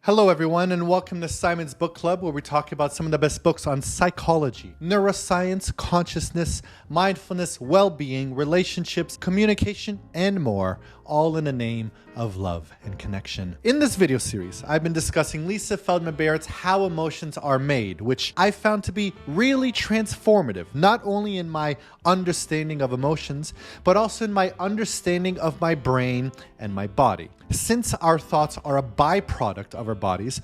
Hello everyone, and welcome to Simon's Book Club, where we talk about some of the best books on psychology, neuroscience, consciousness, mindfulness, well-being, relationships, communication, and more, all in the name of love and connection. In this video series, I've been discussing Lisa Feldman Barrett's How Emotions Are Made, which I found to be really transformative, not only in my understanding of emotions, but also in my understanding of my brain and my body. Since our thoughts are a byproduct of our bodies,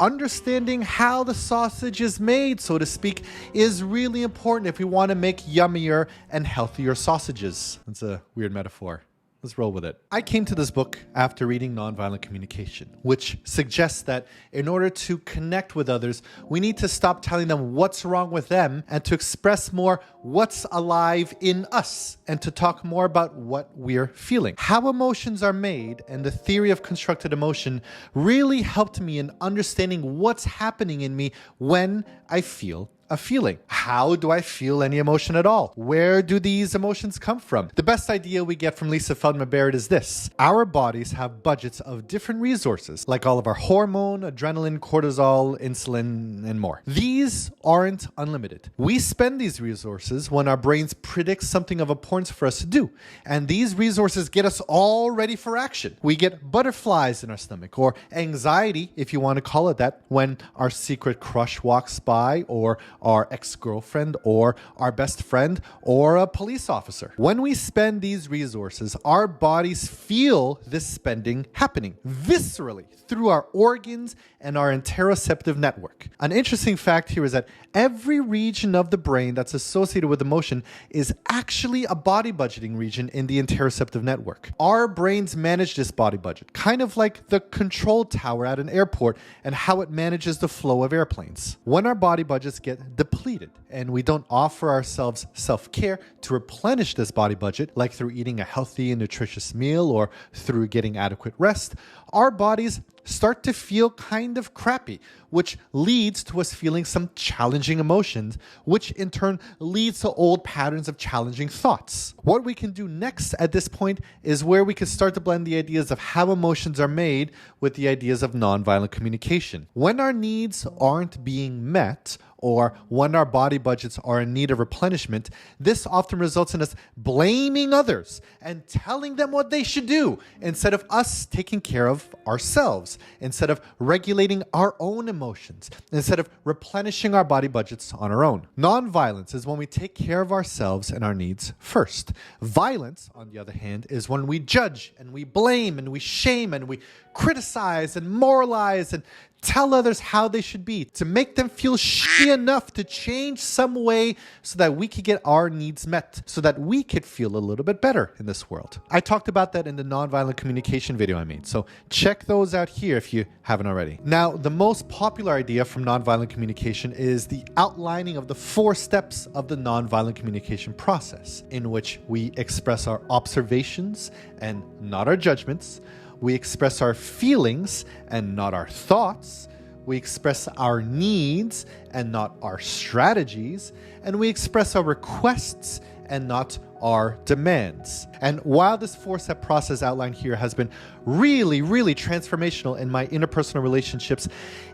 understanding how the sausage is made, so to speak, is really important if we want to make yummier and healthier sausages. That's a weird metaphor. Let's roll with it. I came to this book after reading Nonviolent Communication, which suggests that in order to connect with others, we need to stop telling them what's wrong with them and to express more what's alive in us and to talk more about what we're feeling. How emotions are made and the theory of constructed emotion really helped me in understanding what's happening in me when I feel a feeling. How do I feel any emotion at all? Where do these emotions come from? The best idea we get from Lisa Feldman Barrett is this. Our bodies have budgets of different resources, like all of our hormone, adrenaline, cortisol, insulin, and more. These aren't unlimited. We spend these resources when our brains predict something of importance for us to do. And these resources get us all ready for action. We get butterflies in our stomach, or anxiety, if you want to call it that, when our secret crush walks by, or our ex-girlfriend, or our best friend, or a police officer. When we spend these resources, our bodies feel this spending happening viscerally through our organs and our interoceptive network. An interesting fact here is that every region of the brain that's associated with emotion is actually a body budgeting region in the interoceptive network. Our brains manage this body budget, kind of like the control tower at an airport and how it manages the flow of airplanes. When our body budgets get depleted and we don't offer ourselves self-care to replenish this body budget, like through eating a healthy and nutritious meal or through getting adequate rest, our bodies start to feel kind of crappy, which leads to us feeling some challenging emotions, which in turn leads to old patterns of challenging thoughts. What we can do next at this point is where we can start to blend the ideas of how emotions are made with the ideas of nonviolent communication. When our needs aren't being met, or when our body budgets are in need of replenishment, this often results in us blaming others and telling them what they should do instead of us taking care of ourselves, instead of regulating our own emotions, instead of replenishing our body budgets on our own. Nonviolence is when we take care of ourselves and our needs first. Violence, on the other hand, is when we judge and we blame and we shame and we criticize and moralize and tell others how they should be to make them feel shitty enough to change some way so that we could get our needs met, so that we could feel a little bit better in this world. I talked about that in the nonviolent communication video I made, so check those out here if you haven't already. Now, the most popular idea from nonviolent communication is the outlining of the 4 steps of the nonviolent communication process, in which we express our observations and not our judgments. We express our feelings and not our thoughts. We express our needs and not our strategies. And we express our requests and not our demands. And while this 4-step process outlined here has been really, really transformational in my interpersonal relationships,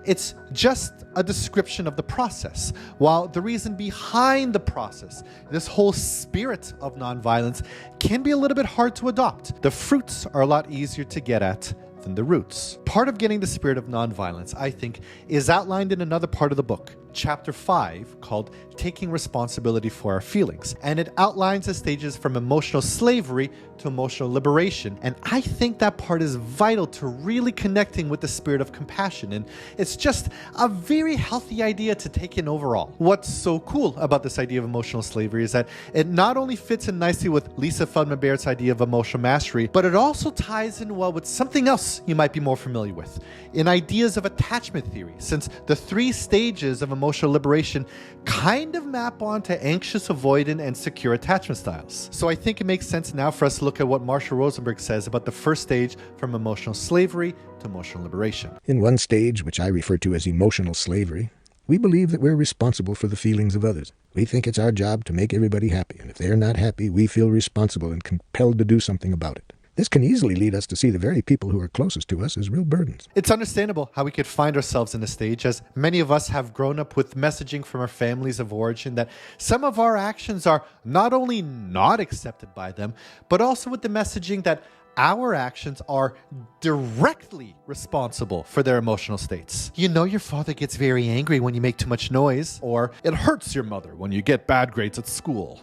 it's just a description of the process. While the reason behind the process, this whole spirit of nonviolence, can be a little bit hard to adopt. The fruits are a lot easier to get at than the roots. Part of getting the spirit of nonviolence, I think, is outlined in another part of the book, chapter 5, called Taking Responsibility for Our Feelings. And it outlines the stages from emotional slavery to emotional liberation. And I think that part is vital to really connecting with the spirit of compassion. And it's just a very healthy idea to take in overall. What's so cool about this idea of emotional slavery is that it not only fits in nicely with Lisa Feldman Barrett's idea of emotional mastery, but it also ties in well with something else you might be more familiar with, in ideas of attachment theory, since the 3 stages of emotional liberation kind of map onto anxious, avoidant, and secure attachment styles. So I think it makes sense now for us to look at what Marshall Rosenberg says about the first stage from emotional slavery to emotional liberation. In one stage, which I refer to as emotional slavery, we believe that we're responsible for the feelings of others. We think it's our job to make everybody happy, and if they're not happy, we feel responsible and compelled to do something about it. This can easily lead us to see the very people who are closest to us as real burdens. It's understandable how we could find ourselves in a stage, as many of us have grown up with messaging from our families of origin that some of our actions are not only not accepted by them, but also with the messaging that our actions are directly responsible for their emotional states. You know your father gets very angry when you make too much noise, or it hurts your mother when you get bad grades at school.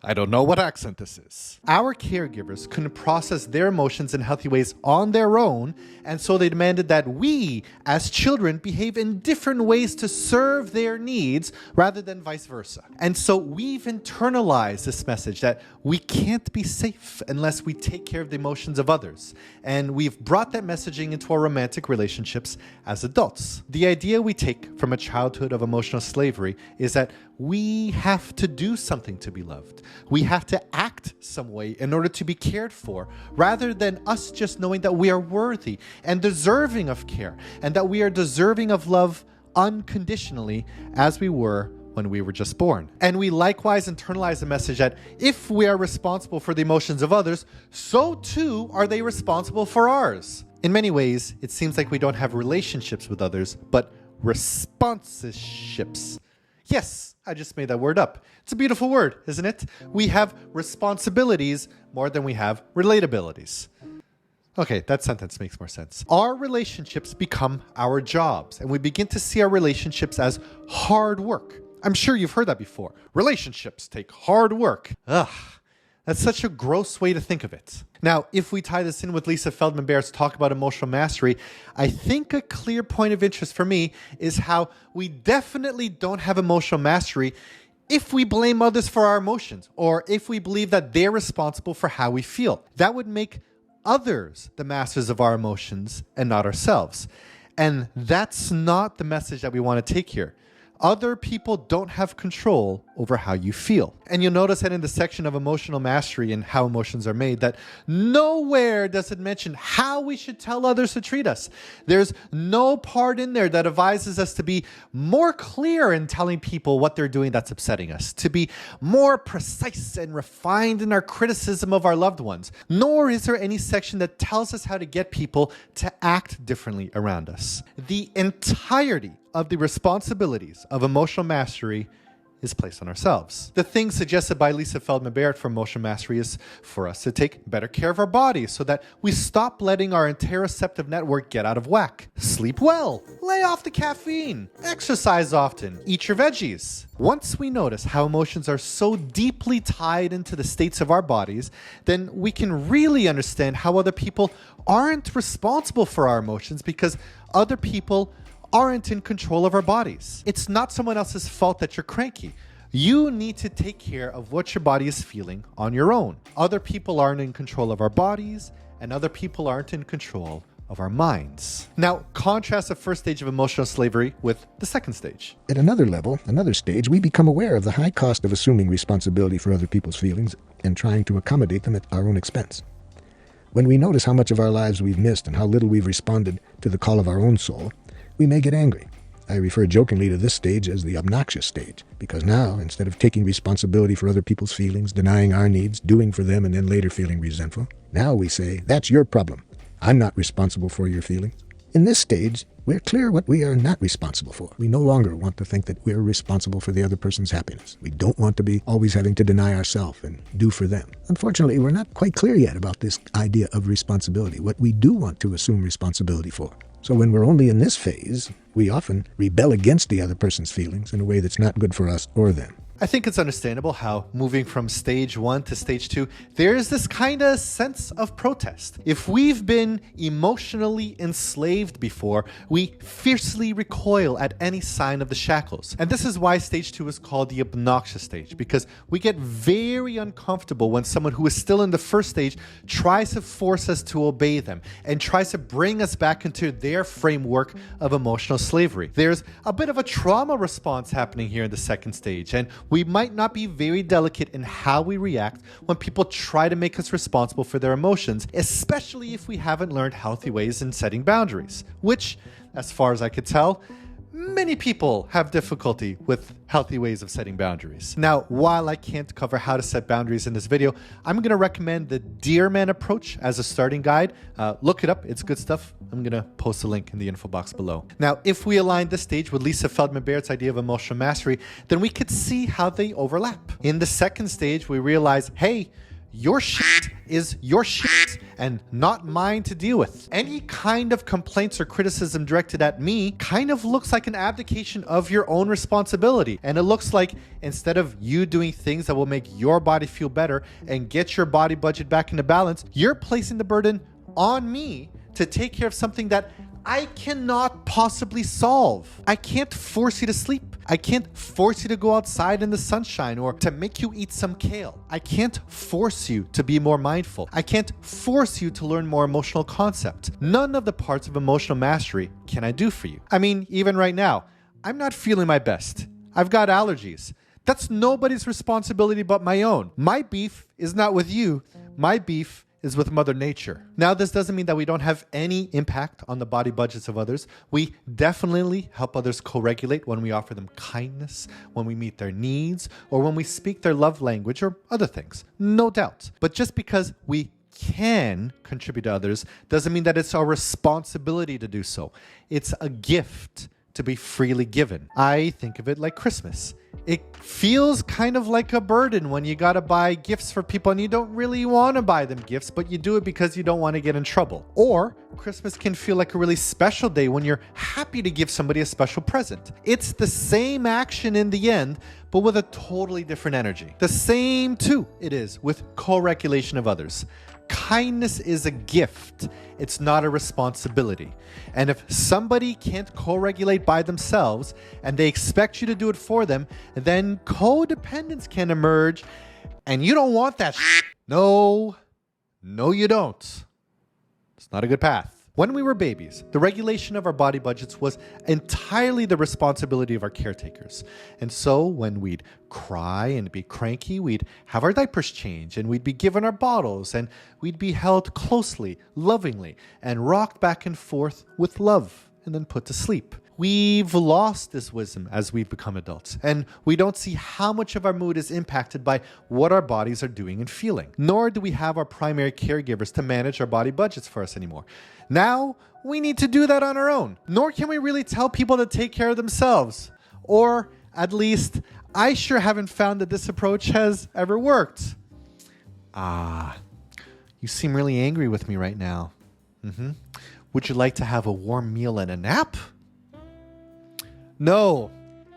I don't know what accent this is. Our caregivers couldn't process their emotions in healthy ways on their own, and so they demanded that we, as children, behave in different ways to serve their needs rather than vice versa. And so we've internalized this message that we can't be safe unless we take care of the emotions of others. And we've brought that messaging into our romantic relationships as adults. The idea we take from a childhood of emotional slavery is that we have to do something to be loved. We have to act some way in order to be cared for, rather than us just knowing that we are worthy and deserving of care, and that we are deserving of love unconditionally as we were when we were just born. And we likewise internalize the message that if we are responsible for the emotions of others, so too are they responsible for ours. In many ways, it seems like we don't have relationships with others, but responseships. Yes, I just made that word up. It's a beautiful word, isn't it? We have responsibilities more than we have relatabilities. Okay, that sentence makes more sense. Our relationships become our jobs, and we begin to see our relationships as hard work. I'm sure you've heard that before. Relationships take hard work. Ugh. That's such a gross way to think of it. Now, if we tie this in with Lisa Feldman Barrett's talk about emotional mastery, I think a clear point of interest for me is how we definitely don't have emotional mastery if we blame others for our emotions, or if we believe that they're responsible for how we feel. That would make others the masters of our emotions and not ourselves. And that's not the message that we want to take here. Other people don't have control over how you feel. And you'll notice that in the section of emotional mastery and how emotions are made, that nowhere does it mention how we should tell others to treat us. There's no part in there that advises us to be more clear in telling people what they're doing that's upsetting us, to be more precise and refined in our criticism of our loved ones. Nor is there any section that tells us how to get people to act differently around us. The entirety of the responsibilities of emotional mastery is placed on ourselves. The thing suggested by Lisa Feldman Barrett for emotional mastery is for us to take better care of our bodies so that we stop letting our interoceptive network get out of whack. Sleep well, lay off the caffeine, exercise often, eat your veggies. Once we notice how emotions are so deeply tied into the states of our bodies, then we can really understand how other people aren't responsible for our emotions, because other people aren't in control of our bodies. It's not someone else's fault that you're cranky. You need to take care of what your body is feeling on your own. Other people aren't in control of our bodies, and other people aren't in control of our minds. Now, contrast the first stage of emotional slavery with the second stage. At another level, another stage, we become aware of the high cost of assuming responsibility for other people's feelings and trying to accommodate them at our own expense. When we notice how much of our lives we've missed and how little we've responded to the call of our own soul, we may get angry. I refer jokingly to this stage as the obnoxious stage, because now, instead of taking responsibility for other people's feelings, denying our needs, doing for them, and then later feeling resentful, now we say, that's your problem. I'm not responsible for your feelings. In this stage, we're clear what we are not responsible for. We no longer want to think that we're responsible for the other person's happiness. We don't want to be always having to deny ourselves and do for them. Unfortunately, we're not quite clear yet about this idea of responsibility, what we do want to assume responsibility for. So when we're only in this phase, we often rebel against the other person's feelings in a way that's not good for us or them. I think it's understandable how moving from stage 1 to stage 2, there's this kind of sense of protest. If we've been emotionally enslaved before, we fiercely recoil at any sign of the shackles. And this is why stage 2 is called the obnoxious stage, because we get very uncomfortable when someone who is still in the first stage tries to force us to obey them and tries to bring us back into their framework of emotional slavery. There's a bit of a trauma response happening here in the second stage, and we might not be very delicate in how we react when people try to make us responsible for their emotions, especially if we haven't learned healthy ways in setting boundaries, which, as far as I could tell, Many people have difficulty with healthy ways of setting boundaries. Now, while I can't cover how to set boundaries in this video, I'm going to recommend the Dear Man approach as a starting guide. Look it up. It's good stuff. I'm going to post a link in the info box below. Now, if we align this stage with Lisa Feldman Barrett's idea of emotional mastery, then we could see how they overlap. In the second stage, we realize, hey, your shit is your shit and not mine to deal with. Any kind of complaints or criticism directed at me kind of looks like an abdication of your own responsibility. And it looks like instead of you doing things that will make your body feel better and get your body budget back into balance, you're placing the burden on me to take care of something that I cannot possibly solve. I can't force you to sleep. I can't force you to go outside in the sunshine or to make you eat some kale. I can't force you to be more mindful. I can't force you to learn more emotional concepts. None of the parts of emotional mastery can I do for you. I mean, even right now, I'm not feeling my best. I've got allergies. That's nobody's responsibility but my own. My beef is not with you. My beef is with Mother Nature. Now, this doesn't mean that we don't have any impact on the body budgets of others. We definitely help others co-regulate when we offer them kindness, when we meet their needs, or when we speak their love language or other things. No doubt. But just because we can contribute to others doesn't mean that it's our responsibility to do so. It's a gift to be freely given. I think of it like Christmas. It feels kind of like a burden when you gotta buy gifts for people and you don't really want to buy them gifts, but you do it because you don't want to get in trouble. Or Christmas can feel like a really special day when you're happy to give somebody a special present. It's the same action in the end, but with a totally different energy. The same too it is with co-regulation of others. Kindness is a gift. It's not a responsibility. And if somebody can't co-regulate by themselves and they expect you to do it for them, then codependence can emerge and you don't want that shit. No, you don't. It's not a good path. When we were babies, the regulation of our body budgets was entirely the responsibility of our caretakers. And so when we'd cry and be cranky, we'd have our diapers changed and we'd be given our bottles and we'd be held closely, lovingly, and rocked back and forth with love and then put to sleep. We've lost this wisdom as we've become adults, and we don't see how much of our mood is impacted by what our bodies are doing and feeling. Nor do we have our primary caregivers to manage our body budgets for us anymore. Now, we need to do that on our own. Nor can we really tell people to take care of themselves. Or, at least, I sure haven't found that this approach has ever worked. You seem really angry with me right now. Would you like to have a warm meal and a nap? No,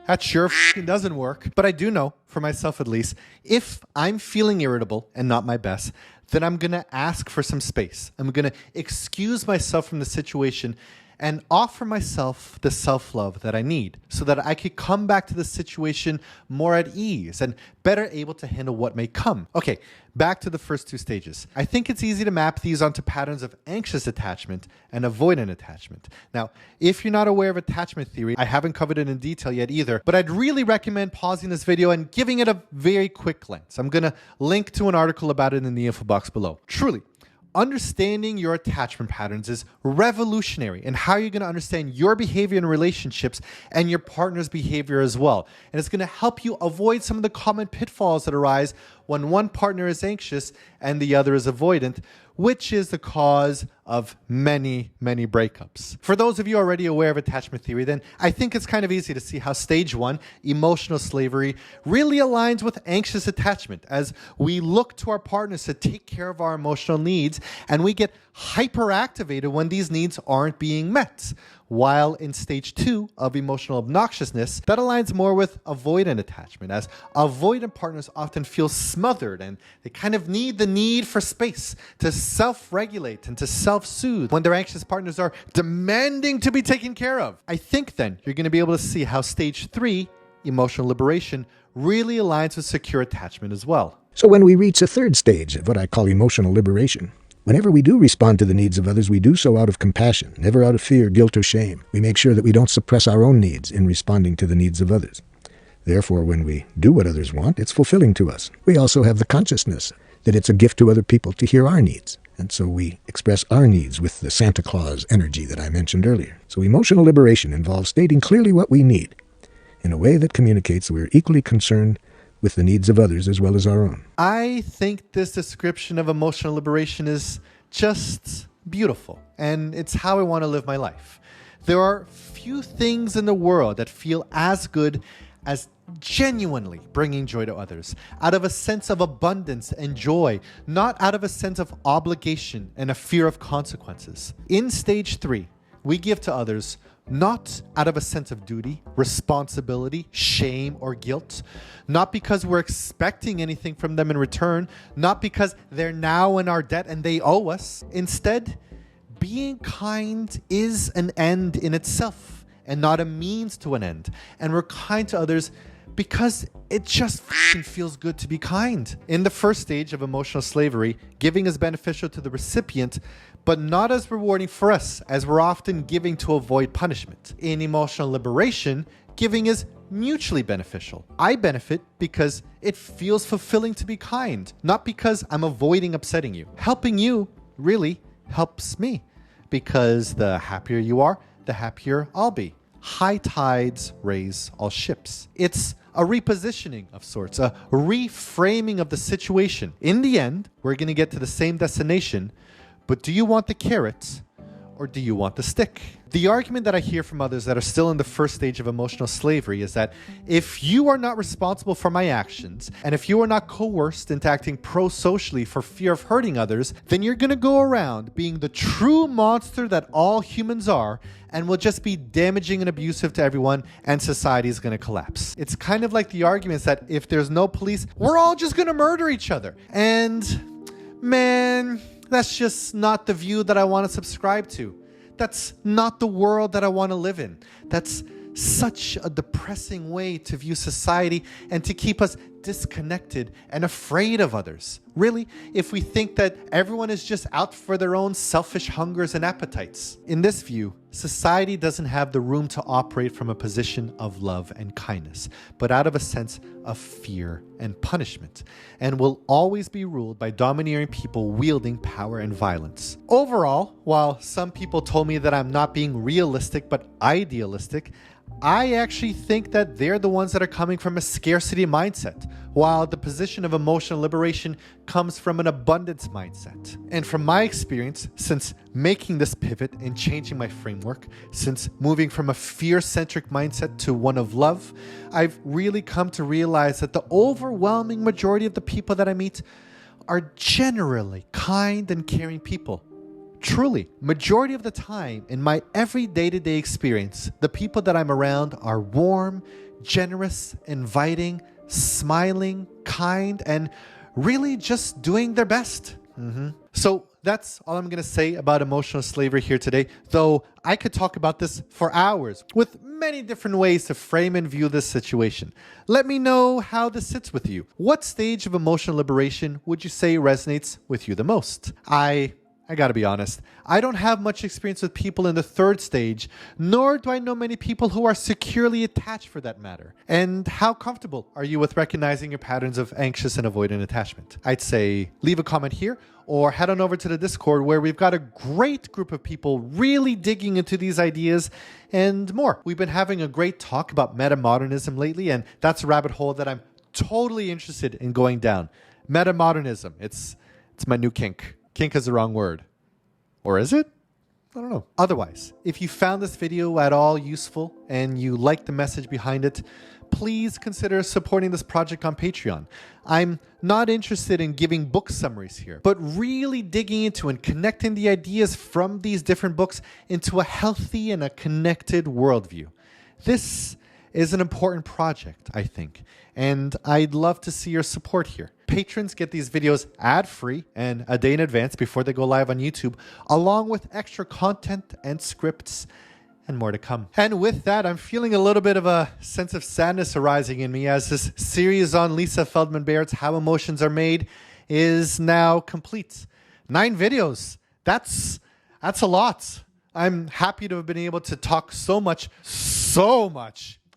that sure f***ing doesn't work. But I do know, for myself at least, if I'm feeling irritable and not my best, then I'm going to ask for some space. I'm going to excuse myself from the situation and offer myself the self-love that I need so that I could come back to the situation more at ease and better able to handle what may come. Okay, back to the first two stages. I think it's easy to map these onto patterns of anxious attachment and avoidant attachment. Now, if you're not aware of attachment theory, I haven't covered it in detail yet either, but I'd really recommend pausing this video and giving it a very quick glance. I'm going to link to an article about it in the info box below. Truly, understanding your attachment patterns is revolutionary in how you're going to understand your behavior in relationships and your partner's behavior as well. And it's going to help you avoid some of the common pitfalls that arise when one partner is anxious and the other is avoidant, which is the cause of many, many breakups. For those of you already aware of attachment theory, then I think it's kind of easy to see how stage one, emotional slavery, really aligns with anxious attachment as we look to our partners to take care of our emotional needs and we get hyperactivated when these needs aren't being met. While in stage two of emotional obnoxiousness, that aligns more with avoidant attachment, as avoidant partners often feel smothered and they kind of need the need for space to self-regulate and to self-soothe when their anxious partners are demanding to be taken care of. I think then you're going to be able to see how stage three, emotional liberation, really aligns with secure attachment as well. So when we reach a third stage of what I call emotional liberation, whenever we do respond to the needs of others, we do so out of compassion, never out of fear, guilt, or shame. We make sure that we don't suppress our own needs in responding to the needs of others. Therefore, when we do what others want, it's fulfilling to us. We also have the consciousness that it's a gift to other people to hear our needs And so we express our needs with the Santa Claus energy that I mentioned earlier. So emotional liberation involves stating clearly what we need in a way that communicates that we're equally concerned with the needs of others as well as our own. I think this description of emotional liberation is just beautiful, and it's how I want to live my life. There are few things in the world that feel as good as genuinely bringing joy to others, out of a sense of abundance and joy, not out of a sense of obligation and a fear of consequences. In stage 3, we give to others not out of a sense of duty, responsibility, shame, or guilt, not because we're expecting anything from them in return, not because they're now in our debt and they owe us. Instead, being kind is an end in itself and not a means to an end. And we're kind to others because it just feels good to be kind. In the first stage of emotional slavery, giving is beneficial to the recipient, but not as rewarding for us, as we're often giving to avoid punishment. In emotional liberation, giving is mutually beneficial. I benefit because it feels fulfilling to be kind, not because I'm avoiding upsetting you. Helping you really helps me, because the happier you are, the happier I'll be. High tides raise all ships. It's a repositioning of sorts, a reframing of the situation. In the end, we're going to get to the same destination, but do you want the carrot or do you want the stick? The argument that I hear from others that are still in the first stage of emotional slavery is that if you are not responsible for my actions, and if you are not coerced into acting pro-socially for fear of hurting others, then you're going to go around being the true monster that all humans are, and will just be damaging and abusive to everyone, and society is going to collapse. It's kind of like the arguments that if there's no police, we're all just going to murder each other. And man, that's just not the view that I want to subscribe to. That's not the world that I want to live in. That's such a depressing way to view society and to keep us disconnected and afraid of others. Really, if we think that everyone is just out for their own selfish hungers and appetites. In this view, society doesn't have the room to operate from a position of love and kindness, but out of a sense of fear and punishment, and will always be ruled by domineering people wielding power and violence. Overall, while some people told me that I'm not being realistic but idealistic, I actually think that they're the ones that are coming from a scarcity mindset, while the position of emotional liberation comes from an abundance mindset. And from my experience, since making this pivot and changing my framework, since moving from a fear-centric mindset to one of love, I've really come to realize that the overwhelming majority of the people that I meet are generally kind and caring people. Truly, majority of the time in my every day-to-day experience, the people that I'm around are warm, generous, inviting, smiling, kind, and really just doing their best. So that's all I'm going to say about emotional slavery here today, though I could talk about this for hours with many different ways to frame and view this situation. Let me know how this sits with you. What stage of emotional liberation would you say resonates with you the most? I gotta be honest, I don't have much experience with people in the third stage, nor do I know many people who are securely attached for that matter. And how comfortable are you with recognizing your patterns of anxious and avoidant attachment? I'd say leave a comment here or head on over to the Discord, where we've got a great group of people really digging into these ideas and more. We've been having a great talk about metamodernism lately, and that's a rabbit hole that I'm totally interested in going down. Metamodernism, it's my new kink. Kink is the wrong word. Or is it? I don't know. Otherwise, if you found this video at all useful and you like the message behind it, please consider supporting this project on Patreon. I'm not interested in giving book summaries here, but really digging into and connecting the ideas from these different books into a healthy and a connected worldview. This is an important project, I think, and I'd love to see your support here. Patrons get these videos ad-free and a day in advance before they go live on YouTube, along with extra content and scripts and more to come. And with that, I'm feeling a little bit of a sense of sadness arising in me as this series on Lisa Feldman Barrett's How Emotions Are Made is now complete. 9 videos. That's a lot. I'm happy to have been able to talk so much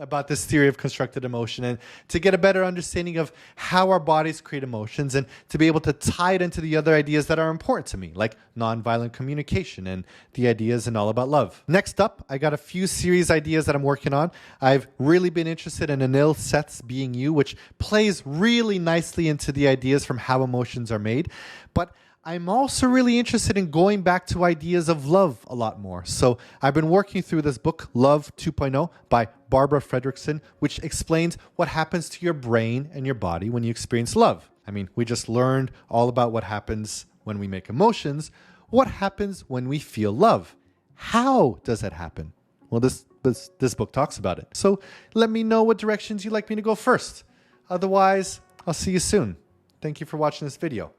about this theory of constructed emotion and to get a better understanding of how our bodies create emotions and to be able to tie it into the other ideas that are important to me, like nonviolent communication and the ideas in All About Love. Next up, I got a few series ideas that I'm working on. I've really been interested in Anil Seth's Being You, which plays really nicely into the ideas from how emotions are made. But I'm also really interested in going back to ideas of love a lot more. So I've been working through this book, Love 2.0 by Barbara Fredrickson, which explains what happens to your brain and your body when you experience love. I mean, we just learned all about what happens when we make emotions. What happens when we feel love? How does that happen? Well, this book talks about it. So let me know what directions you'd like me to go first. Otherwise, I'll see you soon. Thank you for watching this video.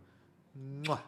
Mwah.